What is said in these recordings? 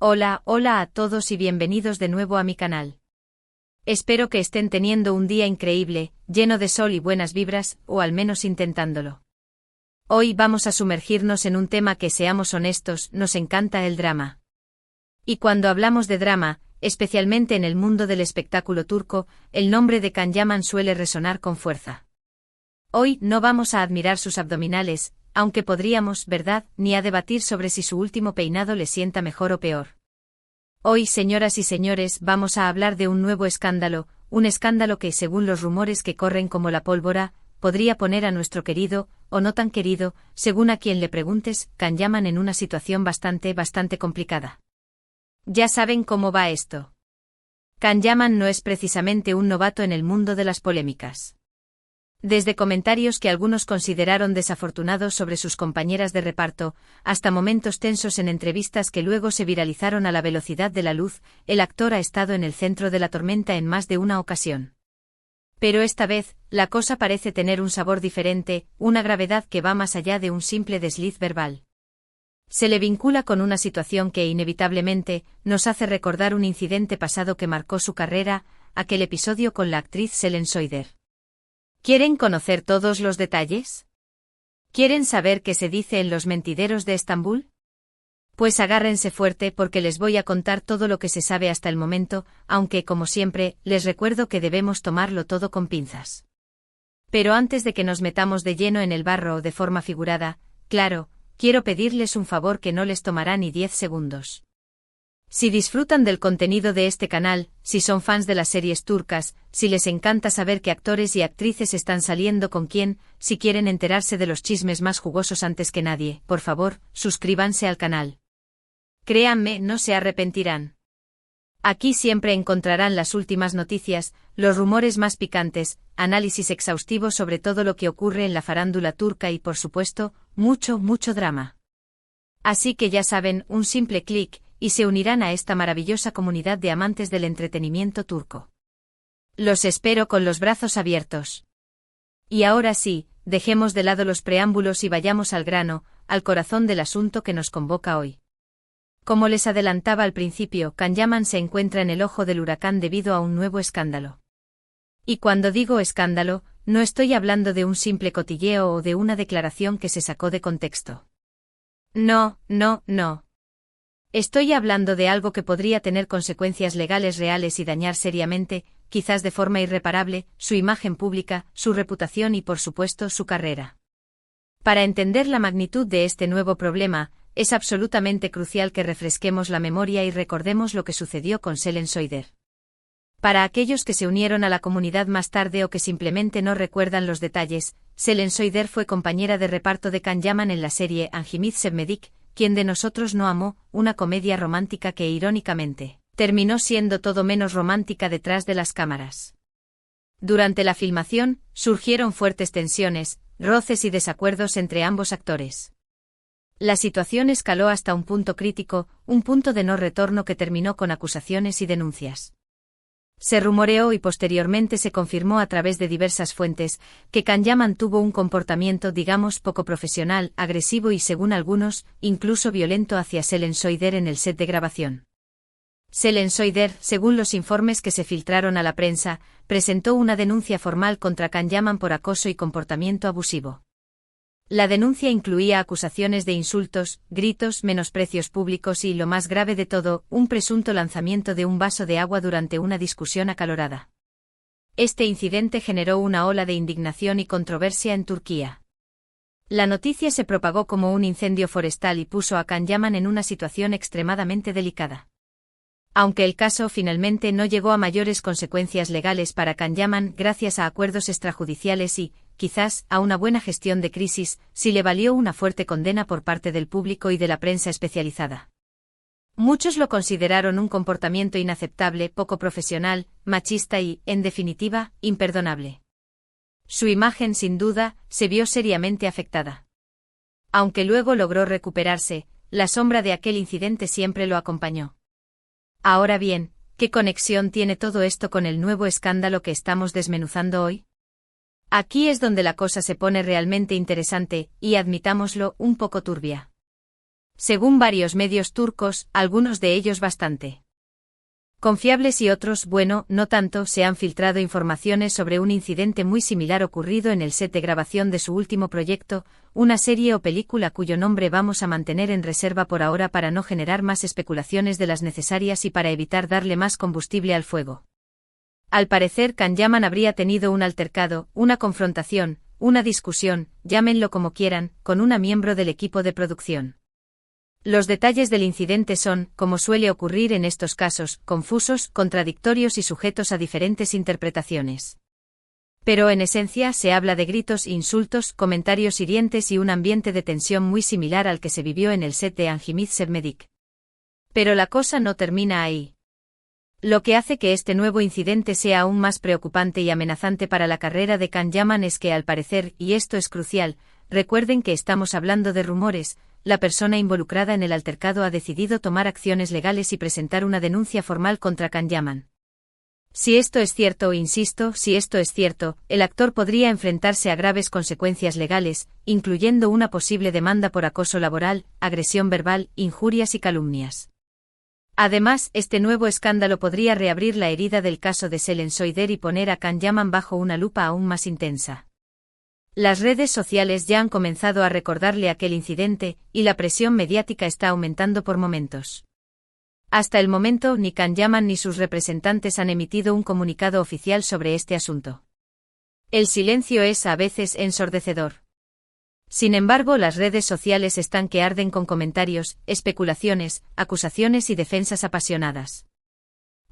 Hola, hola a todos y bienvenidos de nuevo a mi canal. Espero que estén teniendo un día increíble, lleno de sol y buenas vibras, o al menos intentándolo. Hoy vamos a sumergirnos en un tema que, seamos honestos, nos encanta: el drama. Y cuando hablamos de drama, especialmente en el mundo del espectáculo turco, el nombre de Can Yaman suele resonar con fuerza. Hoy no vamos a admirar sus abdominales, aunque podríamos, ¿verdad?, ni a debatir sobre si su último peinado le sienta mejor o peor. Hoy, señoras y señores, vamos a hablar de un nuevo escándalo, un escándalo que, según los rumores que corren como la pólvora, podría poner a nuestro querido, o no tan querido, según a quien le preguntes, Can Yaman en una situación bastante complicada. Ya saben cómo va esto. Can Yaman no es precisamente un novato en el mundo de las polémicas. Desde comentarios que algunos consideraron desafortunados sobre sus compañeras de reparto, hasta momentos tensos en entrevistas que luego se viralizaron a la velocidad de la luz, el actor ha estado en el centro de la tormenta en más de una ocasión. Pero esta vez, la cosa parece tener un sabor diferente, una gravedad que va más allá de un simple desliz verbal. Se le vincula con una situación que inevitablemente nos hace recordar un incidente pasado que marcó su carrera, aquel episodio con la actriz Selen Soyder. ¿Quieren conocer todos los detalles? ¿Quieren saber qué se dice en los mentideros de Estambul? Pues agárrense fuerte porque les voy a contar todo lo que se sabe hasta el momento, aunque, como siempre, les recuerdo que debemos tomarlo todo con pinzas. Pero antes de que nos metamos de lleno en el barro o de forma figurada, claro, quiero pedirles un favor que no les tomará ni 10 segundos. Si disfrutan del contenido de este canal, si son fans de las series turcas, si les encanta saber qué actores y actrices están saliendo con quién, si quieren enterarse de los chismes más jugosos antes que nadie, por favor, suscríbanse al canal. Créanme, no se arrepentirán. Aquí siempre encontrarán las últimas noticias, los rumores más picantes, análisis exhaustivos sobre todo lo que ocurre en la farándula turca y, por supuesto, mucho drama. Así que ya saben, un simple clic, y se unirán a esta maravillosa comunidad de amantes del entretenimiento turco. Los espero con los brazos abiertos. Y ahora sí, dejemos de lado los preámbulos y vayamos al grano, al corazón del asunto que nos convoca hoy. Como les adelantaba al principio, Can Yaman se encuentra en el ojo del huracán debido a un nuevo escándalo. Y cuando digo escándalo, no estoy hablando de un simple cotilleo o de una declaración que se sacó de contexto. No. Estoy hablando de algo que podría tener consecuencias legales reales y dañar seriamente, quizás de forma irreparable, su imagen pública, su reputación y, por supuesto, su carrera. Para entender la magnitud de este nuevo problema, es absolutamente crucial que refresquemos la memoria y recordemos lo que sucedió con Selen Soyder. Para aquellos que se unieron a la comunidad más tarde o que simplemente no recuerdan los detalles, Selen Soyder fue compañera de reparto de Can Yaman en la serie Anjimid Sevmedik, Quien de nosotros no amó, una comedia romántica que, irónicamente, terminó siendo todo menos romántica detrás de las cámaras. Durante la filmación, surgieron fuertes tensiones, roces y desacuerdos entre ambos actores. La situación escaló hasta un punto crítico, un punto de no retorno que terminó con acusaciones y denuncias. Se rumoreó y posteriormente se confirmó a través de diversas fuentes que Can Yaman tuvo un comportamiento, digamos, poco profesional, agresivo y, según algunos, incluso violento hacia Selen Soyder en el set de grabación. Selen Soyder, según los informes que se filtraron a la prensa, presentó una denuncia formal contra Can Yaman por acoso y comportamiento abusivo. La denuncia incluía acusaciones de insultos, gritos, menosprecios públicos y, lo más grave de todo, un presunto lanzamiento de un vaso de agua durante una discusión acalorada. Este incidente generó una ola de indignación y controversia en Turquía. La noticia se propagó como un incendio forestal y puso a Can Yaman en una situación extremadamente delicada. Aunque el caso finalmente no llegó a mayores consecuencias legales para Can Yaman gracias a acuerdos extrajudiciales y, quizás, a una buena gestión de crisis, sí le valió una fuerte condena por parte del público y de la prensa especializada. Muchos lo consideraron un comportamiento inaceptable, poco profesional, machista y, en definitiva, imperdonable. Su imagen, sin duda, se vio seriamente afectada. Aunque luego logró recuperarse, la sombra de aquel incidente siempre lo acompañó. Ahora bien, ¿qué conexión tiene todo esto con el nuevo escándalo que estamos desmenuzando hoy? Aquí es donde la cosa se pone realmente interesante, y admitámoslo, un poco turbia. Según varios medios turcos, algunos de ellos bastante confiables y otros, bueno, no tanto, se han filtrado informaciones sobre un incidente muy similar ocurrido en el set de grabación de su último proyecto, una serie o película cuyo nombre vamos a mantener en reserva por ahora para no generar más especulaciones de las necesarias y para evitar darle más combustible al fuego. Al parecer, Can Yaman habría tenido un altercado, una confrontación, una discusión, llámenlo como quieran, con una miembro del equipo de producción. Los detalles del incidente son, como suele ocurrir en estos casos, confusos, contradictorios y sujetos a diferentes interpretaciones. Pero en esencia se habla de gritos, insultos, comentarios hirientes y un ambiente de tensión muy similar al que se vivió en el set de Anjimid Sevmedik. Pero la cosa no termina ahí. Lo que hace que este nuevo incidente sea aún más preocupante y amenazante para la carrera de Can Yaman es que al parecer, y esto es crucial, recuerden que estamos hablando de rumores, la persona involucrada en el altercado ha decidido tomar acciones legales y presentar una denuncia formal contra Can Yaman. Si esto es cierto, insisto, si esto es cierto, el actor podría enfrentarse a graves consecuencias legales, incluyendo una posible demanda por acoso laboral, agresión verbal, injurias y calumnias. Además, este nuevo escándalo podría reabrir la herida del caso de Selen Soyder y poner a Can Yaman bajo una lupa aún más intensa. Las redes sociales ya han comenzado a recordarle aquel incidente, y la presión mediática está aumentando por momentos. Hasta el momento, ni Can Yaman ni sus representantes han emitido un comunicado oficial sobre este asunto. El silencio es a veces ensordecedor. Sin embargo, las redes sociales están que arden con comentarios, especulaciones, acusaciones y defensas apasionadas.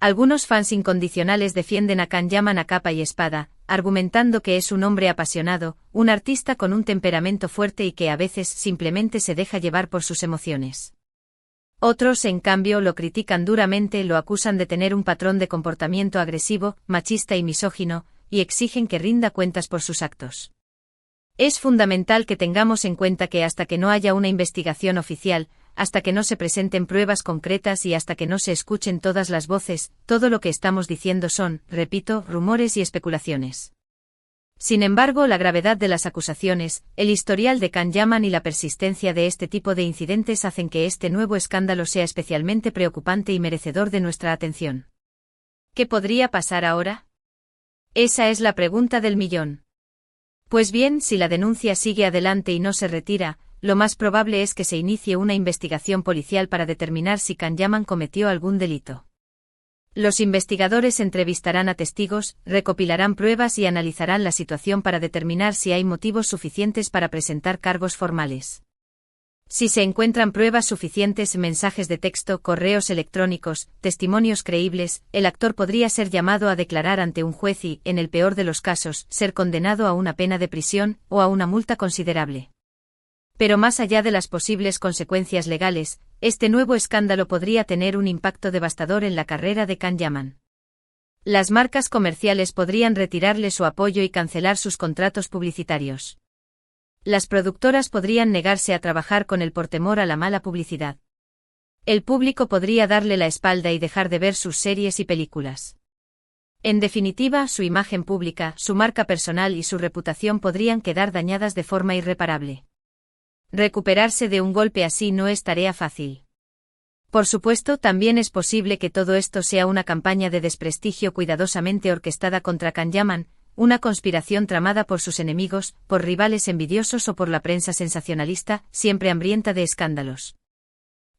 Algunos fans incondicionales defienden a Can Yaman a capa y espada, argumentando que es un hombre apasionado, un artista con un temperamento fuerte y que a veces simplemente se deja llevar por sus emociones. Otros, en cambio, lo critican duramente, lo acusan de tener un patrón de comportamiento agresivo, machista y misógino, y exigen que rinda cuentas por sus actos. Es fundamental que tengamos en cuenta que hasta que no haya una investigación oficial, hasta que no se presenten pruebas concretas y hasta que no se escuchen todas las voces, todo lo que estamos diciendo son, repito, rumores y especulaciones. Sin embargo, la gravedad de las acusaciones, el historial de Can Yaman y la persistencia de este tipo de incidentes hacen que este nuevo escándalo sea especialmente preocupante y merecedor de nuestra atención. ¿Qué podría pasar ahora? Esa es la pregunta del millón. Pues bien, si la denuncia sigue adelante y no se retira, lo más probable es que se inicie una investigación policial para determinar si Can Yaman cometió algún delito. Los investigadores entrevistarán a testigos, recopilarán pruebas y analizarán la situación para determinar si hay motivos suficientes para presentar cargos formales. Si se encuentran pruebas suficientes, mensajes de texto, correos electrónicos, testimonios creíbles, el actor podría ser llamado a declarar ante un juez y, en el peor de los casos, ser condenado a una pena de prisión o a una multa considerable. Pero más allá de las posibles consecuencias legales, este nuevo escándalo podría tener un impacto devastador en la carrera de Can Yaman. Las marcas comerciales podrían retirarle su apoyo y cancelar sus contratos publicitarios. Las productoras podrían negarse a trabajar con él por temor a la mala publicidad. El público podría darle la espalda y dejar de ver sus series y películas. En definitiva, su imagen pública, su marca personal y su reputación podrían quedar dañadas de forma irreparable. Recuperarse de un golpe así no es tarea fácil. Por supuesto, también es posible que todo esto sea una campaña de desprestigio cuidadosamente orquestada contra Can Yaman, una conspiración tramada por sus enemigos, por rivales envidiosos o por la prensa sensacionalista, siempre hambrienta de escándalos.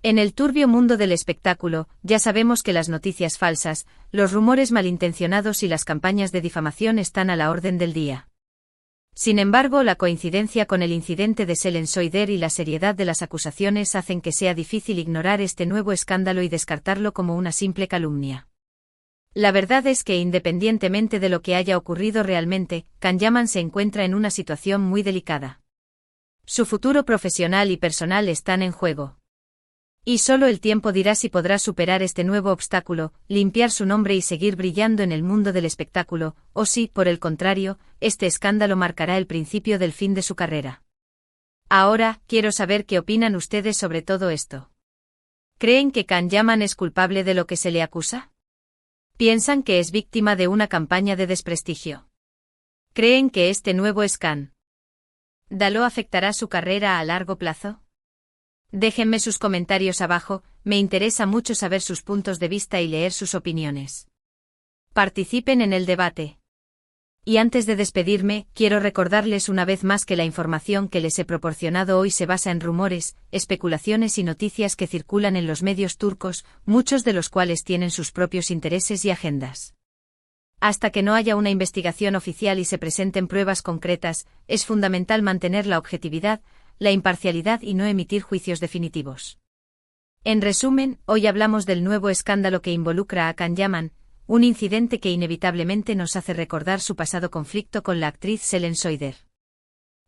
En el turbio mundo del espectáculo, ya sabemos que las noticias falsas, los rumores malintencionados y las campañas de difamación están a la orden del día. Sin embargo, la coincidencia con el incidente de Selen Soyder y la seriedad de las acusaciones hacen que sea difícil ignorar este nuevo escándalo y descartarlo como una simple calumnia. La verdad es que independientemente de lo que haya ocurrido realmente, Can Yaman se encuentra en una situación muy delicada. Su futuro profesional y personal están en juego. Y solo el tiempo dirá si podrá superar este nuevo obstáculo, limpiar su nombre y seguir brillando en el mundo del espectáculo, o si, por el contrario, este escándalo marcará el principio del fin de su carrera. Ahora, quiero saber qué opinan ustedes sobre todo esto. ¿Creen que Can Yaman es culpable de lo que se le acusa? ¿Piensan que es víctima de una campaña de desprestigio? ¿Creen que este nuevo escándalo afectará su carrera a largo plazo? Déjenme sus comentarios abajo, me interesa mucho saber sus puntos de vista y leer sus opiniones. Participen en el debate. Y antes de despedirme, quiero recordarles una vez más que la información que les he proporcionado hoy se basa en rumores, especulaciones y noticias que circulan en los medios turcos, muchos de los cuales tienen sus propios intereses y agendas. Hasta que no haya una investigación oficial y se presenten pruebas concretas, es fundamental mantener la objetividad, la imparcialidad y no emitir juicios definitivos. En resumen, hoy hablamos del nuevo escándalo que involucra a Hakan Yaman, un incidente que inevitablemente nos hace recordar su pasado conflicto con la actriz Selen Soyder.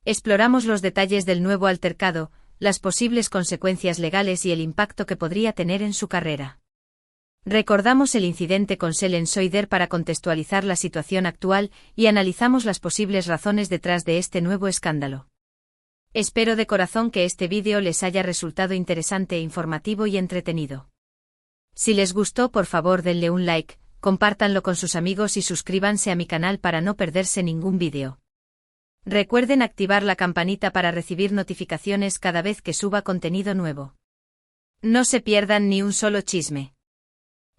Exploramos los detalles del nuevo altercado, las posibles consecuencias legales y el impacto que podría tener en su carrera. Recordamos el incidente con Selen Soyder para contextualizar la situación actual y analizamos las posibles razones detrás de este nuevo escándalo. Espero de corazón que este vídeo les haya resultado interesante, informativo y entretenido. Si les gustó, por favor denle un like, compártanlo con sus amigos y suscríbanse a mi canal para no perderse ningún vídeo. Recuerden activar la campanita para recibir notificaciones cada vez que suba contenido nuevo. No se pierdan ni un solo chisme.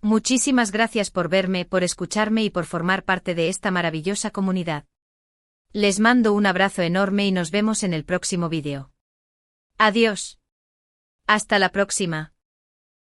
Muchísimas gracias por verme, por escucharme y por formar parte de esta maravillosa comunidad. Les mando un abrazo enorme y nos vemos en el próximo vídeo. Adiós. Hasta la próxima.